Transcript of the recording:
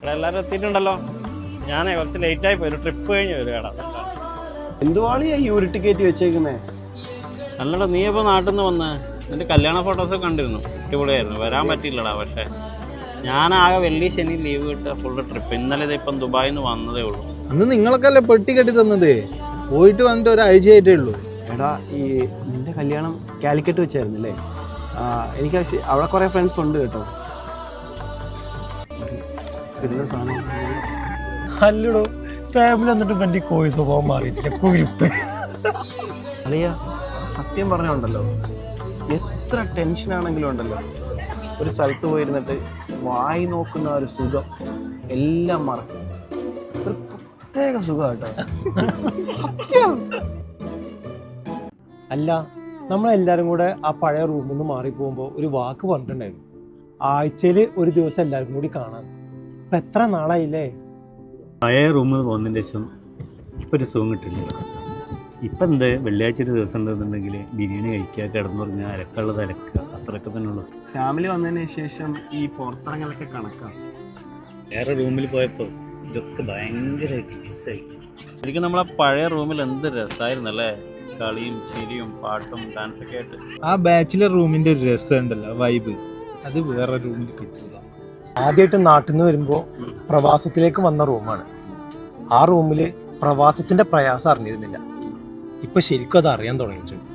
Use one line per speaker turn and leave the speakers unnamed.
ഇവിടെ എല്ലാവരും എത്തിയിട്ടുണ്ടല്ലോ. ഞാനേ കുറച്ച് ലേറ്റായി പോയി, ഒരു ട്രിപ്പ് കഴിഞ്ഞ് വരും കേടാ.
എന്തുവാളിയാ ഈ ഉരുട്ടി കയറ്റി വെച്ചേക്കുന്നേ?
അല്ലടാ, നീ ഇപ്പോൾ നാട്ടിൽ നിന്ന് വന്ന് നിന്റെ കല്യാണ ഫോട്ടോസൊക്കെ കണ്ടിരുന്നു, അടിപൊളിയായിരുന്നു. വരാൻ പറ്റിയില്ലടാ, പക്ഷേ ഞാനാകെ വെള്ളി ശനി ലീവ് കിട്ടുക ഫുള്ള് ട്രിപ്പ്. ഇന്നലെ ഇപ്പം ദുബായിൽ നിന്ന് വന്നതേ ഉള്ളൂ.
അന്ന് നിങ്ങളൊക്കെ അല്ലേ പെട്ടി കെട്ടി തന്നത്? പോയിട്ട് വന്നിട്ട് ഒരാഴ്ചയായിട്ടേ ഉള്ളൂ.
എടാ, ഈ നിന്റെ കല്യാണം കാലിക്കറ്റ് വെച്ചായിരുന്നല്ലേ? എനിക്ക് അവിടെ കുറേ ഫ്രണ്ട്സ് ഉണ്ട് കേട്ടോ.
അല്ലടോ, ഫാമിലി വന്നിട്ട് എൻ്റെ കോഴി സ്വഭാവം മാറിയിട്ടില്ല. കുരിപ്പ്
അളിയ, സത്യം പറഞ്ഞുണ്ടല്ലോ, എത്ര ടെൻഷനാണെങ്കിലും ഉണ്ടല്ലോ, ഒരു സ്ഥലത്ത് പോയിരുന്നിട്ട് വായി നോക്കുന്ന ഒരു സുഖം എല്ലാം മറക്കും. ഒരു പ്രത്യേക സുഖം കേട്ടോ.
അല്ല, നമ്മളെല്ലാവരും കൂടെ ആ പഴയ റൂമിൽ നിന്ന് മാറിപ്പോകുമ്പോൾ ഒരു വാക്ക് പറഞ്ഞിട്ടുണ്ടായിരുന്നു, ആഴ്ചയിൽ ഒരു ദിവസം എല്ലാവരും കൂടി കാണാൻ. ഇപ്പം എത്ര നാളായില്ലേ?
പഴയ റൂമിൽ പോകുന്നതിൻ്റെ ശേഷം ഇപ്പം ഒരു സുഖം കിട്ടില്ല. ഇപ്പം എന്ത് വെള്ളിയാഴ്ച ഒരു ദിവസം ഉണ്ടെന്നുണ്ടെങ്കിൽ ബിരിയാണി കഴിക്കുക, കിടന്നുറങ്ങുക, അലക്കുള്ളത് അലക്കുക, അത്രയൊക്കെ തന്നെ ഉള്ളൂ.
ഫാമിലി വന്നതിന് ശേഷം ഈ പുറത്തിറങ്ങലൊക്കെ കണക്കാണ്.
വേറെ റൂമിൽ പോയപ്പോൾ ഇതൊക്കെ ഭയങ്കരമായിട്ട് മിസ്സായി.
ശരിക്കും നമ്മളെ പഴയ റൂമിൽ എന്ത് രസമായിരുന്നല്ലേ, കളിയും ചിരിയും പാട്ടും ഡാൻസൊക്കെ ആയിട്ട്.
ആ ബാച്ചിലർ റൂമിൻ്റെ ഒരു രസം ഉണ്ടല്ലോ, വൈബ്, അത് വേറെ റൂമിൽ കിട്ടില്ല. ആദ്യമായിട്ട് നാട്ടിൽ നിന്ന് വരുമ്പോൾ പ്രവാസത്തിലേക്ക് വന്ന റൂമാണ്. ആ റൂമിൽ പ്രവാസത്തിൻ്റെ പ്രയാസം അറിഞ്ഞിരുന്നില്ല. ഇപ്പം ശരിക്കും അത് അറിയാൻ തുടങ്ങിയിട്ടുണ്ട്.